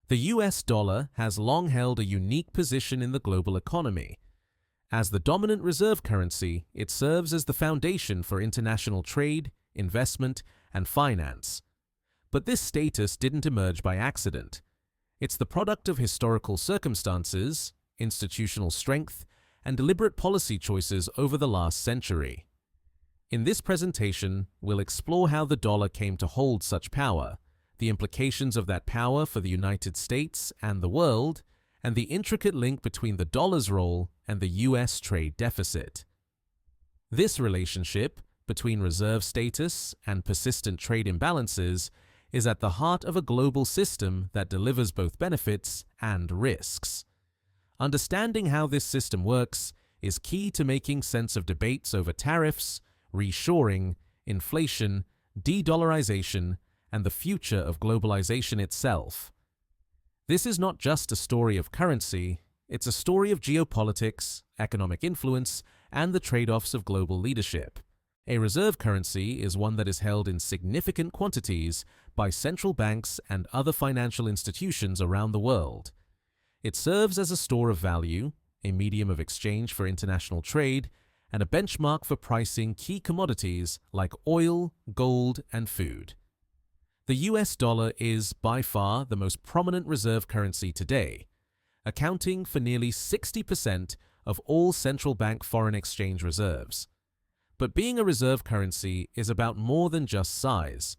The US dollar has long held a unique position in the global economy. As the dominant reserve currency, it serves as the foundation for international trade, investment, and finance. But this status didn't emerge by accident. It's the product of historical circumstances, institutional strength, and deliberate policy choices over the last century. In this presentation, we'll explore how the dollar came to hold such power, the implications of that power for the United States and the world, and the intricate link between the dollar's role and the US trade deficit. This relationship between reserve status and persistent trade imbalances is at the heart of a global system that delivers both benefits and risks. Understanding how this system works is key to making sense of debates over tariffs, reshoring, inflation, de-dollarization, and the future of globalization itself. This is not just a story of currency, it's a story of geopolitics, economic influence, and the trade-offs of global leadership. A reserve currency is one that is held in significant quantities by central banks and other financial institutions around the world. It serves as a store of value, a medium of exchange for international trade, and a benchmark for pricing key commodities like oil, gold, and food. The US dollar is by far the most prominent reserve currency today, accounting for nearly 60% of all central bank foreign exchange reserves. But being a reserve currency is about more than just size.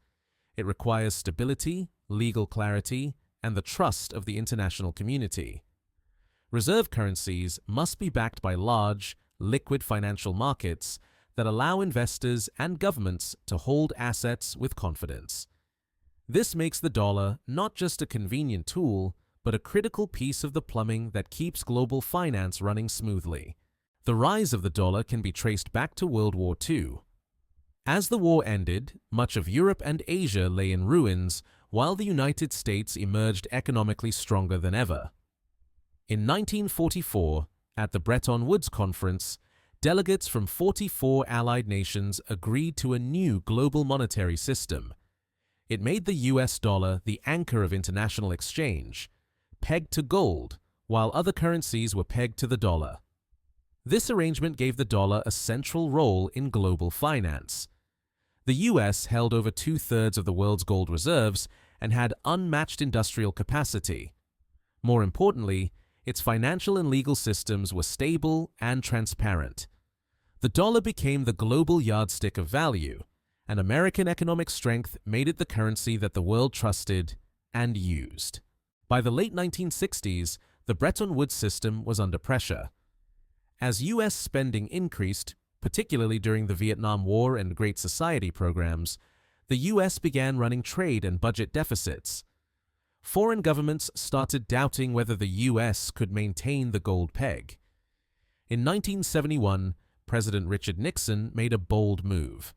It requires stability, legal clarity, and the trust of the international community. Reserve currencies must be backed by large, liquid financial markets that allow investors and governments to hold assets with confidence. This makes the dollar not just a convenient tool, but a critical piece of the plumbing that keeps global finance running smoothly. The rise of the dollar can be traced back to World War II. As the war ended, much of Europe and Asia lay in ruins, while the United States emerged economically stronger than ever. In 1944, at the Bretton Woods Conference, delegates from 44 allied nations agreed to a new global monetary system. It made the US dollar the anchor of international exchange, pegged to gold, while other currencies were pegged to the dollar. This arrangement gave the dollar a central role in global finance. The US held over 2/3 of the world's gold reserves and had unmatched industrial capacity. More importantly, its financial and legal systems were stable and transparent. The dollar became the global yardstick of value, and American economic strength made it the currency that the world trusted and used. By the late 1960s, the Bretton Woods system was under pressure. As US spending increased, particularly during the Vietnam War and Great Society programs, the US began running trade and budget deficits. Foreign governments started doubting whether the US could maintain the gold peg. In 1971, President Richard Nixon made a bold move.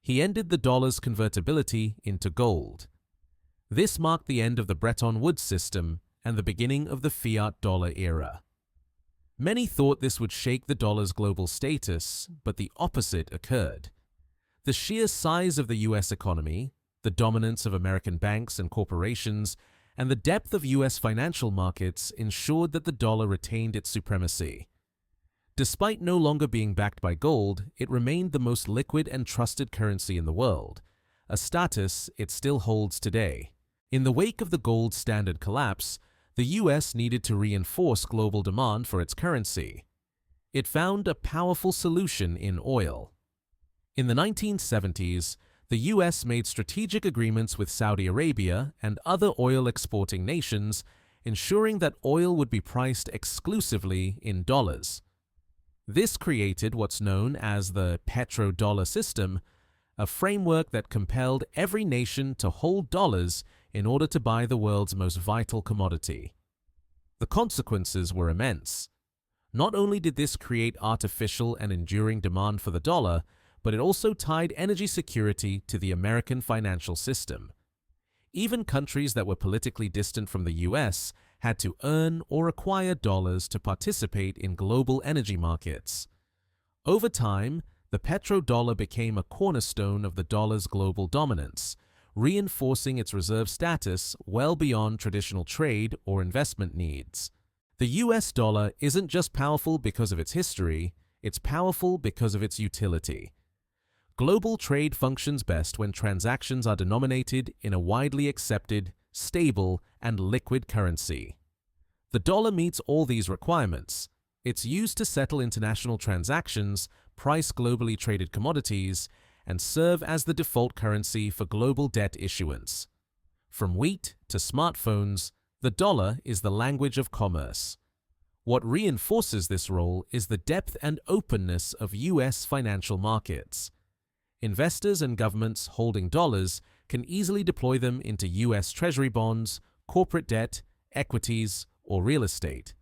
He ended the dollar's convertibility into gold. This marked the end of the Bretton Woods system and the beginning of the fiat dollar era. Many thought this would shake the dollar's global status, but the opposite occurred. The sheer size of the US economy, the dominance of American banks and corporations, and the depth of US financial markets ensured that the dollar retained its supremacy. Despite no longer being backed by gold, it remained the most liquid and trusted currency in the world, a status it still holds today. In the wake of the gold standard collapse, the US needed to reinforce global demand for its currency. It found a powerful solution in oil. In the 1970s, the US made strategic agreements with Saudi Arabia and other oil-exporting nations, ensuring that oil would be priced exclusively in dollars. This created what's known as the petrodollar system, a framework that compelled every nation to hold dollars in order to buy the world's most vital commodity. The consequences were immense. Not only did this create artificial and enduring demand for the dollar, but it also tied energy security to the American financial system. Even countries that were politically distant from the US had to earn or acquire dollars to participate in global energy markets. Over time, the petrodollar became a cornerstone of the dollar's global dominance, reinforcing its reserve status well beyond traditional trade or investment needs. The US dollar isn't just powerful because of its history, it's powerful because of its utility. Global trade functions best when transactions are denominated in a widely accepted, stable, and liquid currency. The dollar meets all these requirements. It's used to settle international transactions, price globally traded commodities, and serve as the default currency for global debt issuance. From wheat to smartphones, the dollar is the language of commerce. What reinforces this role is the depth and openness of US financial markets. Investors and governments holding dollars can easily deploy them into US Treasury bonds, corporate debt, equities, or real estate.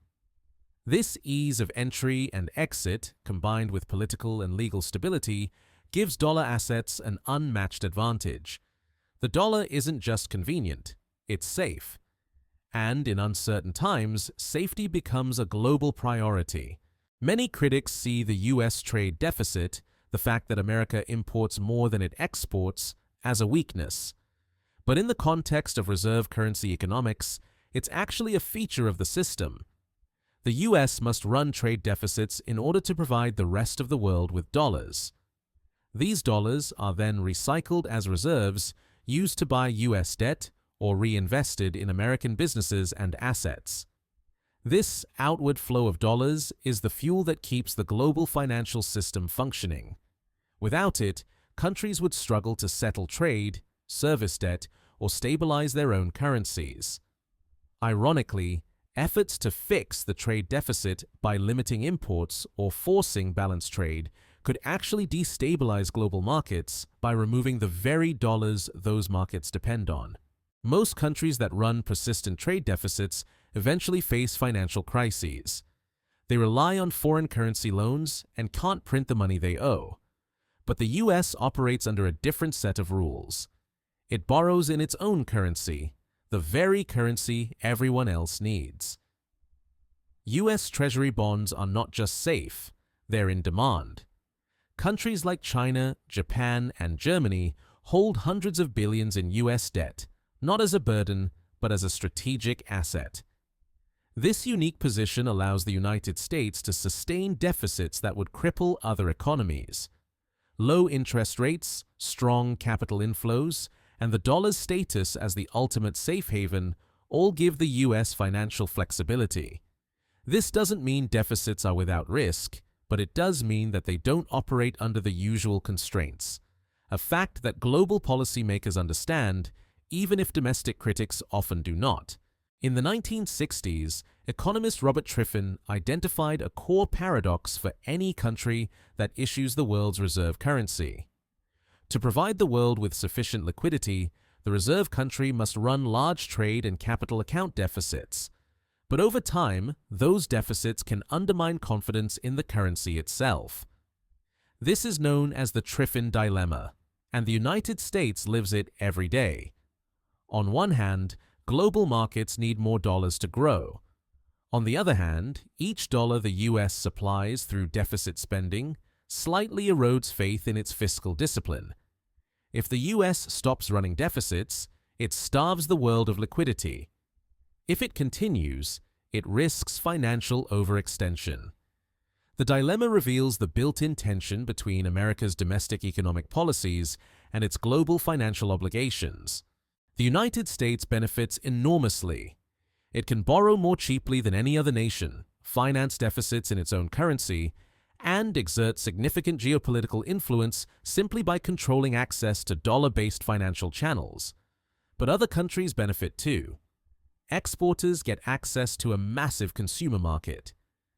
This ease of entry and exit, combined with political and legal stability, gives dollar assets an unmatched advantage. The dollar isn't just convenient, it's safe. And in uncertain times, safety becomes a global priority. Many critics see the US trade deficit, the fact that America imports more than it exports, as a weakness. But in the context of reserve currency economics, it's actually a feature of the system. The US must run trade deficits in order to provide the rest of the world with dollars. These dollars are then recycled as reserves, used to buy US debt, or reinvested in American businesses and assets. This outward flow of dollars is the fuel that keeps the global financial system functioning. Without it, countries would struggle to settle trade, service debt, or stabilize their own currencies. Ironically, efforts to fix the trade deficit by limiting imports or forcing balanced trade could actually destabilize global markets by removing the very dollars those markets depend on. Most countries that run persistent trade deficits eventually face financial crises. They rely on foreign currency loans and can't print the money they owe. But the US operates under a different set of rules. It borrows in its own currency, the very currency everyone else needs. US Treasury bonds are not just safe, they're in demand. Countries like China, Japan, and Germany hold hundreds of billions in US debt, not as a burden, but as a strategic asset. This unique position allows the United States to sustain deficits that would cripple other economies. Low interest rates, strong capital inflows, and the dollar's status as the ultimate safe haven all give the US financial flexibility. This doesn't mean deficits are without risk, but it does mean that they don't operate under the usual constraints, a fact that global policymakers understand, even if domestic critics often do not. In the 1960s, economist Robert Triffin identified a core paradox for any country that issues the world's reserve currency. To provide the world with sufficient liquidity, the reserve country must run large trade and capital account deficits. But over time, those deficits can undermine confidence in the currency itself. This is known as the Triffin dilemma, and the United States lives it every day. On one hand, global markets need more dollars to grow. On the other hand, each dollar the US supplies through deficit spending slightly erodes faith in its fiscal discipline. If the US stops running deficits, it starves the world of liquidity. If it continues, it risks financial overextension. The dilemma reveals the built-in tension between America's domestic economic policies and its global financial obligations. The United States benefits enormously. It can borrow more cheaply than any other nation, finance deficits in its own currency, and exert significant geopolitical influence simply by controlling access to dollar-based financial channels. But other countries benefit too. Exporters get access to a massive consumer market.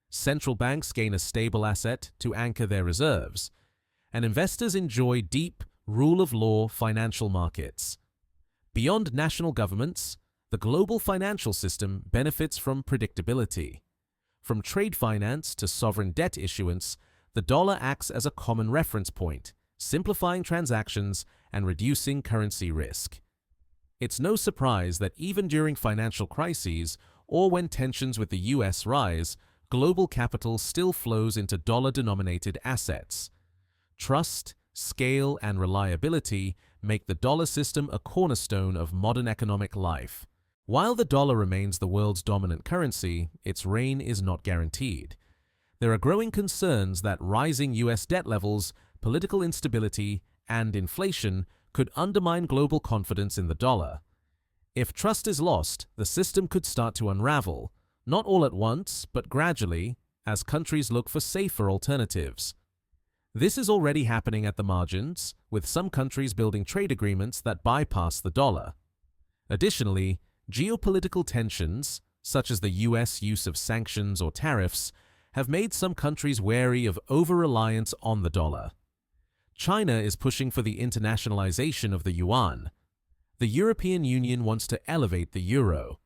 Central banks gain a stable asset to anchor their reserves, and investors enjoy deep, rule-of-law financial markets. Beyond national governments, the global financial system benefits from predictability. From trade finance to sovereign debt issuance, the dollar acts as a common reference point, simplifying transactions and reducing currency risk. It's no surprise that even during financial crises or when tensions with the US rise, global capital still flows into dollar-denominated assets. Trust, scale, and reliability make the dollar system a cornerstone of modern economic life. While the dollar remains the world's dominant currency, its reign is not guaranteed. There are growing concerns that rising US debt levels, political instability, and inflation could undermine global confidence in the dollar. If trust is lost, the system could start to unravel, not all at once, but gradually, as countries look for safer alternatives. This is already happening at the margins, with some countries building trade agreements that bypass the dollar. Additionally, geopolitical tensions, such as the US use of sanctions or tariffs, have made some countries wary of over-reliance on the dollar. China is pushing for the internationalization of the yuan. The European Union wants to elevate the euro.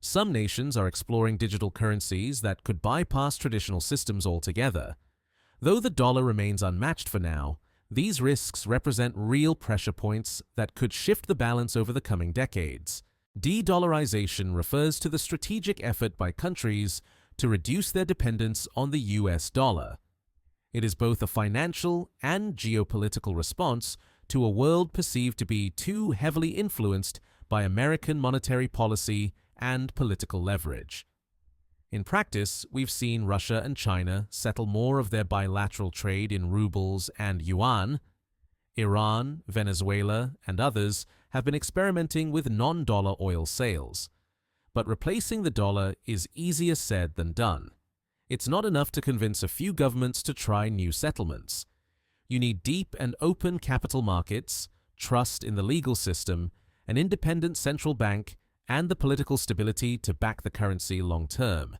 Some nations are exploring digital currencies that could bypass traditional systems altogether. Though the dollar remains unmatched for now, these risks represent real pressure points that could shift the balance over the coming decades. De-dollarization refers to the strategic effort by countries to reduce their dependence on the US dollar. It is both a financial and geopolitical response to a world perceived to be too heavily influenced by American monetary policy and political leverage. In practice, we've seen Russia and China settle more of their bilateral trade in rubles and yuan. Iran, Venezuela, and others have been experimenting with non-dollar oil sales. But replacing the dollar is easier said than done. It's not enough to convince a few governments to try new settlements. You need deep and open capital markets, trust in the legal system, an independent central bank, and the political stability to back the currency long term.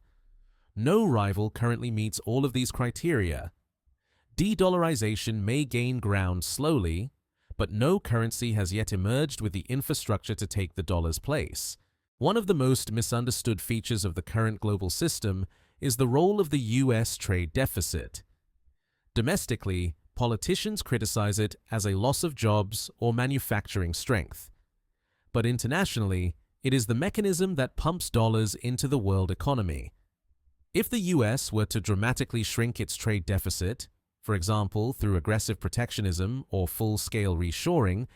No rival currently meets all of these criteria. De-dollarization may gain ground slowly, but no currency has yet emerged with the infrastructure to take the dollar's place. One of the most misunderstood features of the current global system is the role of the US trade deficit. Domestically, politicians criticize it as a loss of jobs or manufacturing strength. But internationally, it is the mechanism that pumps dollars into the world economy. If the US were to dramatically shrink its trade deficit, for example through aggressive protectionism or full-scale reshoring,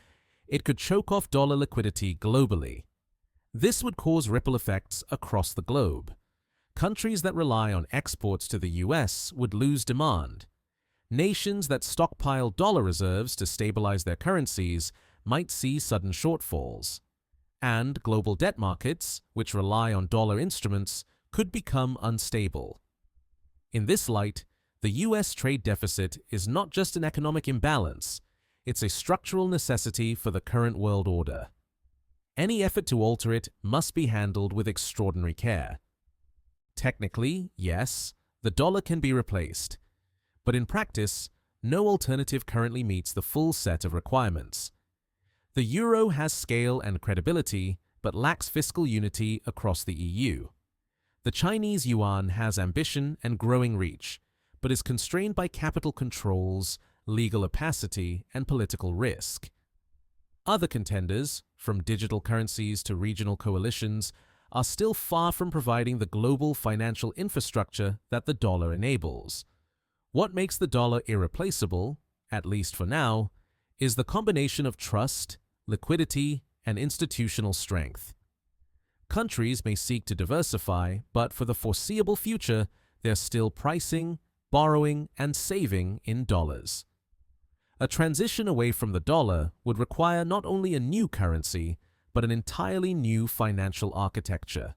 it could choke off dollar liquidity globally. This would cause ripple effects across the globe. Countries that rely on exports to the US would lose demand. Nations that stockpile dollar reserves to stabilize their currencies might see sudden shortfalls. And global debt markets, which rely on dollar instruments, could become unstable. In this light, the US trade deficit is not just an economic imbalance, it's a structural necessity for the current world order. Any effort to alter it must be handled with extraordinary care. Technically, yes, the dollar can be replaced, but in practice, no alternative currently meets the full set of requirements. The euro has scale and credibility, but lacks fiscal unity across the EU. The Chinese yuan has ambition and growing reach, but is constrained by capital controls, legal opacity, and political risk. Other contenders, from digital currencies to regional coalitions, are still far from providing the global financial infrastructure that the dollar enables. What makes the dollar irreplaceable, at least for now, is the combination of trust, liquidity, and institutional strength. Countries may seek to diversify, but for the foreseeable future, they're still pricing, borrowing, and saving in dollars. A transition away from the dollar would require not only a new currency, but an entirely new financial architecture.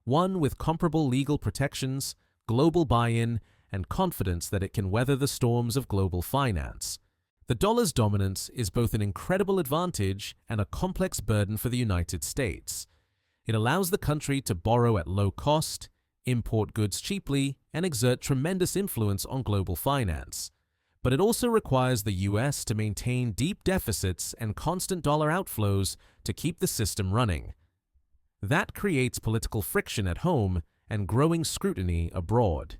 One with comparable legal protections, global buy-in, and confidence that it can weather the storms of global finance. The dollar's dominance is both an incredible advantage and a complex burden for the United States. It allows the country to borrow at low cost, import goods cheaply, and exert tremendous influence on global finance. But it also requires the US to maintain deep deficits and constant dollar outflows to keep the system running. That creates political friction at home and growing scrutiny abroad.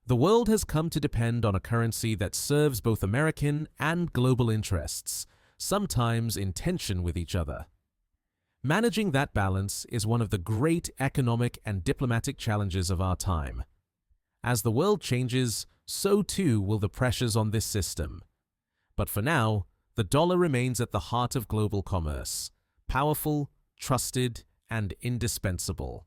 The world has come to depend on a currency that serves both American and global interests, sometimes in tension with each other. Managing that balance is one of the great economic and diplomatic challenges of our time. As the world changes, so too will the pressures on this system. But for now, the dollar remains at the heart of global commerce, powerful, trusted, and indispensable.